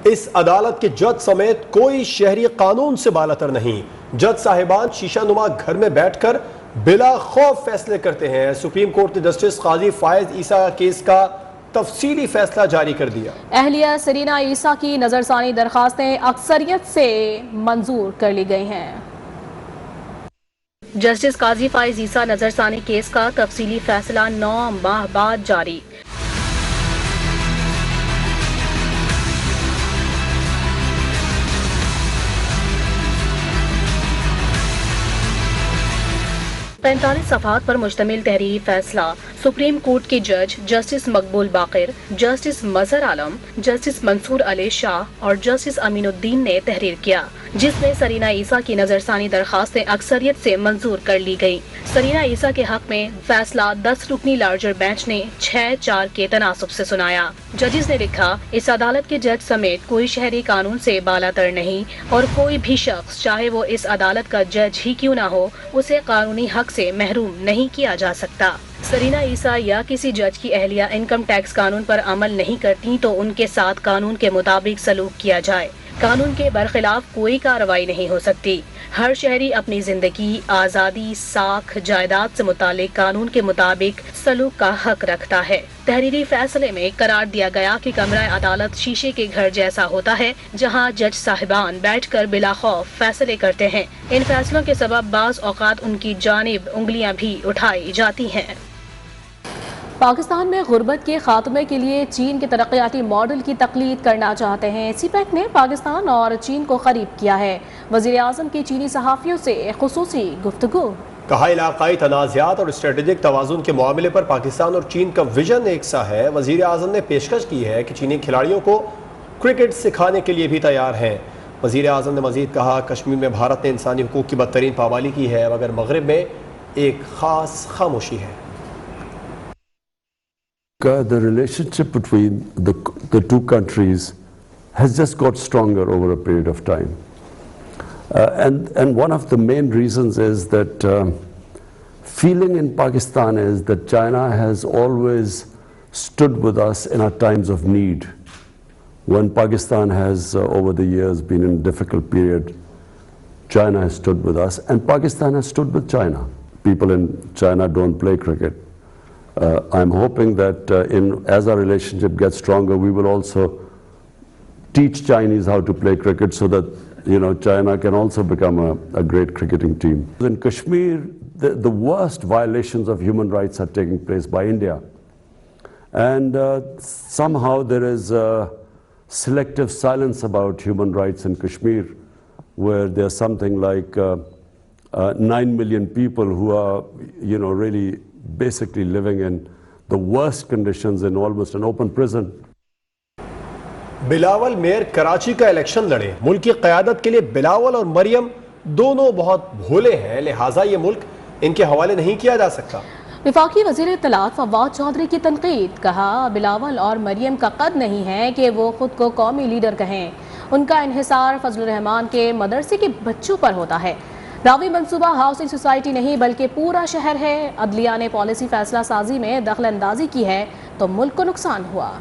इस अदालत के जज समेत कोई शहरी कानून से बालातर नहीं। जज साहिबान शीशानुमा घर में बैठकर बिला खौफ फैसले करते हैं। सुप्रीम कोर्ट ने जस्टिस काजी फायज ईसा केस का तफसीली फैसला जारी कर दिया। अहलिया सरीना ईसा की नजरसानी दरखास्तें अक्सरियत से मंजूर कर ली गई हैं। जस्टिस काजी फायज ईसा नजरसानी केस का तफसीली फैसला 9 माह बाद जारी। पैंतालीस सफ़हात पर मुश्तमिल तहरीरी फैसला सुप्रीम कोर्ट के जज जस्टिस मकबूल बाकिर, जस्टिस मजहर आलम, जस्टिस मंसूर अली शाह और जस्टिस अमीनुद्दीन ने तहरीर किया, जिसमें सरीना ईसा की नजरसानी दरखास्तें अक्सरियत से मंजूर कर ली गयी। सरीना ईसा के हक में फैसला 10 रुकनी लार्जर बेंच ने 6-4 के तनासुब से सुनाया। जजिस ने लिखा, इस अदालत के जज समेत कोई शहरी कानून से बालातर नहीं और कोई भी शख्स चाहे वो इस अदालत का जज ही क्यों ना हो, उसे कानूनी हक से महरूम नहीं किया जा सकता। सरीना ईसा या किसी जज की अहलिया इनकम टैक्स कानून पर अमल नहीं करती तो उनके साथ कानून के मुताबिक सलूक किया जाए। कानून के बरखिलाफ कोई कार्रवाई नहीं हो सकती। हर शहरी अपनी जिंदगी, आज़ादी, साख, जायदाद से मुतालिक कानून के मुताबिक सलूक का हक रखता है। तहरीरी फैसले में करार दिया गया कि कमरा अदालत शीशे के घर जैसा होता है, जहां जज साहिबान बैठकर बिला खौफ फैसले करते हैं। इन फैसलों के सबब बाज़ औक़ात उनकी जानिब उंगलियां भी उठाई जाती हैं। पाकिस्तान में गुर्बत के खात्मे के लिए चीन के तरक्याती मॉडल की तकलीद करना चाहते हैं। सीपैक ने पाकिस्तान और चीन को करीब किया है। वज़ीर आज़म की चीनी सहाफ़ियों से खुसूसी गुफ्तगू। कहा, इलाकाई तनाज़ात और स्ट्रेटेजिक तवाज़ुन के मामले पर पाकिस्तान और चीन का विजन एक सा है। वज़ीर आज़म ने पेशकश की है कि चीनी खिलाड़ियों को क्रिकेट सिखाने के लिए भी तैयार हैं। वज़ीर आज़म ने मज़ीद कहा, कश्मीर में भारत ने इंसानी हुकूक की बदतरीन पामाली की है, मगर मगरिब में एक ख़ास खामोशी है। The relationship between the two countries has just got stronger over a period of time. And one of the main reasons is that feeling in Pakistan is that China has always stood with us in our times of need. When Pakistan has over the years been in a difficult period, China has stood with us and Pakistan has stood with China. People in China don't play cricket. I'm hoping that as our relationship gets stronger, we will also teach Chinese how to play cricket so that China can also become a great cricketing team. In Kashmir, the worst violations of human rights are taking place by India. And somehow there is selective silence about human rights in Kashmir, where there's something like 9 million people who are, really basically living in the worst conditions in almost an open prison. Bilawal mayor Karachi का election लड़े। मुल्क की क़यादत के लिए बिलावल और मरियम दोनों बहुत भोले हैं, लिहाजा ये मुल्क इनके हवाले नहीं किया जा सकता। वफाकी वज़ीर इत्तलात फवाद चौधरी की तनकीद। कहा, बिलावल और मरियम का कद नहीं है कि वो खुद को कौमी लीडर कहें। उनका इन्हिसार फजलुर रहमान के मदरसे के बच्चों पर होता है। रावी मंसूबा हाउसिंग सोसाइटी नहीं बल्कि पूरा शहर है। अदलिया ने पॉलिसी फैसला साजी में दखल अंदाजी की है तो मुल्क को नुकसान हुआ।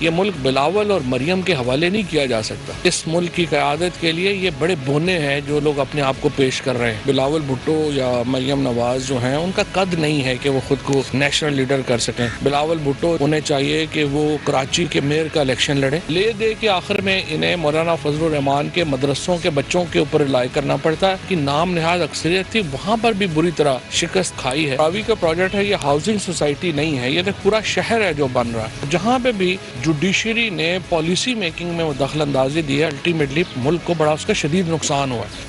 ये मुल्क बिलावल और मरियम के हवाले नहीं किया जा सकता। इस मुल्क की क़यादत के लिए ये बड़े बोने हैं जो लोग अपने आप को पेश कर रहे हैं। बिलावल भुट्टो या मरियम नवाज जो हैं, उनका कद नहीं है कि वो खुद को नेशनल लीडर कर सकें। बिलावल भुट्टो उन्हें चाहिए कि वो कराची के मेयर का इलेक्शन लड़े। ले दे के आखिर में इन्हें मौलाना फजलुर रहमान के मदरसों के बच्चों के ऊपर रिलाई करना पड़ता है कि नाम नहाज अक्सरियत थी, वहाँ पर भी बुरी तरह शिकस्त खाई है। रावी का प्रोजेक्ट है, ये हाउसिंग सोसाइटी नहीं है, ये पूरा शहर है जो बन रहा है। जहाँ पे भी जुडिशरी ने पॉलिसी मेकिंग में दखल अंदाजी दी है, अल्टीमेटली मुल्क को बड़ा उसका शदीद नुकसान हुआ है।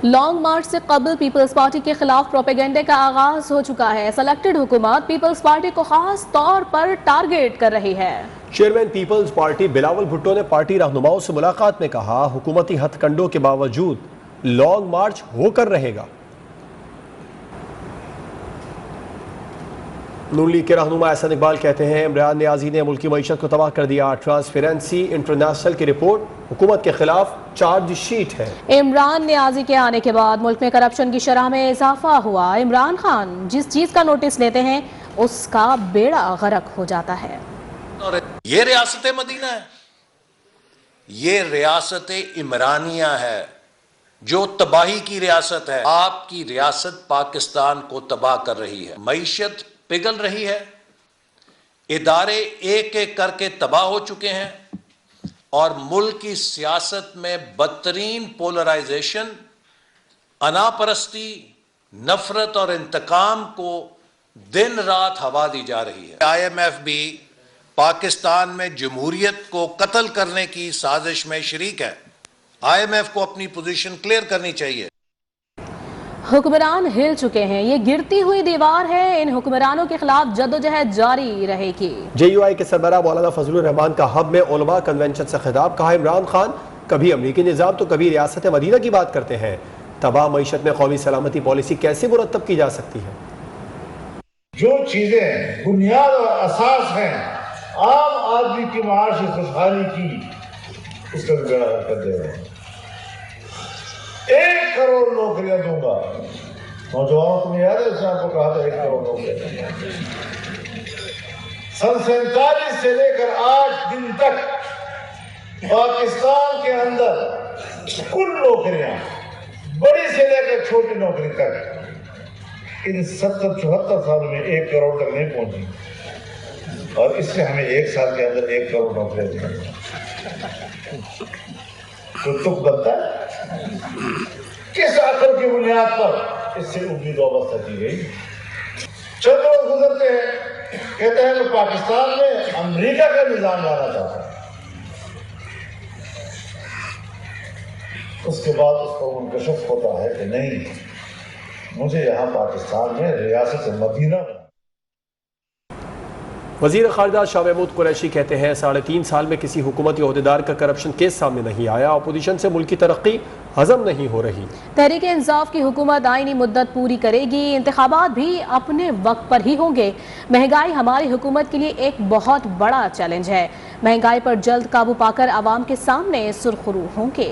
लॉन्ग मार्च से कबल पीपल्स पार्टी के खिलाफ प्रोपेगेंडे का आगाज हो चुका है। सेलेक्टेड हुकूमत पीपल्स पार्टी को खास तौर पर टारगेट कर रही है। Chairman peoples party Bilawal Bhutto ने पार्टी रहनुमाओं से मुलाकात में कहा, हुकूमती हथकंडों के बावजूद लॉन्ग मार्च होकर रहेगा। नून लीग के रहनुमा एहसन इकबाल कहते हैं, इमरान नियाजी ने मुल्की मईशत को तबाह कर दिया। ट्रांसपेरेंसी इंटरनेशनल की रिपोर्ट हुकूमत के खिलाफ चार्जशीट है। इमरान नियाजी के आने के बाद मुल्क में करप्शन की शरह में इजाफा हुआ। इमरान खान जिस चीज का नोटिस लेते हैं उसका बेड़ा गर्क हो जाता है। और ये रियासत मदीना है, ये रियासत इमरानिया है जो तबाही की रियासत है। आपकी रियासत पाकिस्तान को तबाह कर रही है, मईशत पिघल रही है, इदारे एक एक करके तबाह हो चुके हैं और मुल्क की सियासत में बदतरीन पोलराइजेशन, अनापरस्ती, नफरत और इंतकाम को दिन रात हवा दी जा रही है। IMF भी पाकिस्तान में जमहूरियत को कत्ल करने की साजिश में शरीक है। IMF को अपनी पोजीशन क्लियर करनी चाहिए। हुक्मरान हिल चुके हैं, ये गिरती हुई दीवार है, इन हुक्मरानों के खिलाफ जद्दोजहद जारी रहेगी। JUI के सरबराह मौलाना फजलुर रहमान का हब में उलमा कन्वेंशन से खिताब। कहा इमरान खान कभी अमरीकी निज़ाम तो कभी रियासत मदीना की बात करते हैं। तबाह मईशत में कौमी सलामती पॉलिसी कैसे मुरतब की जा सकती है? जो चीजें बुनियाद और असास हैं आम आदमी की माशी खुशहाली की, उसका भी बेड़ा गर्क कर दे रहे हैं। 1 करोड़ नौकरियां दूंगा। नौजवानों को याद है उसने आपको कहा था 1 करोड़ नौकरियां। सन 47 से लेकर आज दिन तक पाकिस्तान के अंदर कुल नौकरियां, बड़ी से लेकर छोटी नौकरी तक, इन 70-74 साल में 1 करोड़ तक नहीं पहुंची और इससे हमें 1 साल के अंदर 1 करोड़ नौकरियां दी। तो तुक बनता है किस अकल की बुनियाद पर इससे उम्मीद वाबस्ता की गई। चंद रोज गुजरते हैं, कहते हैं कि पाकिस्तान में अमेरिका का निजाम लाना चाहता है। उसके बाद उस पर मुनकशिफ होता है कि नहीं, मुझे यहाँ पाकिस्तान में रियासत मदीना में। वज़ीर ख़ारिजा शाह महमूद कुरैशी कहते हैं 3.5 साल में किसी हुकूमती ओहदेदार का करप्शन केस सामने नहीं आया। अपोजिशन से मुल्क की तरक्की हजम नहीं हो रही। तहरीक इंसाफ की हुकूमत आईनी मुद्दत पूरी करेगी, इंतखाबात भी अपने वक्त पर ही होंगे। महंगाई हमारी हुकूमत के लिए एक बहुत बड़ा चैलेंज है। महंगाई पर जल्द काबू पाकर आवाम के सामने सुरखरू होंगे।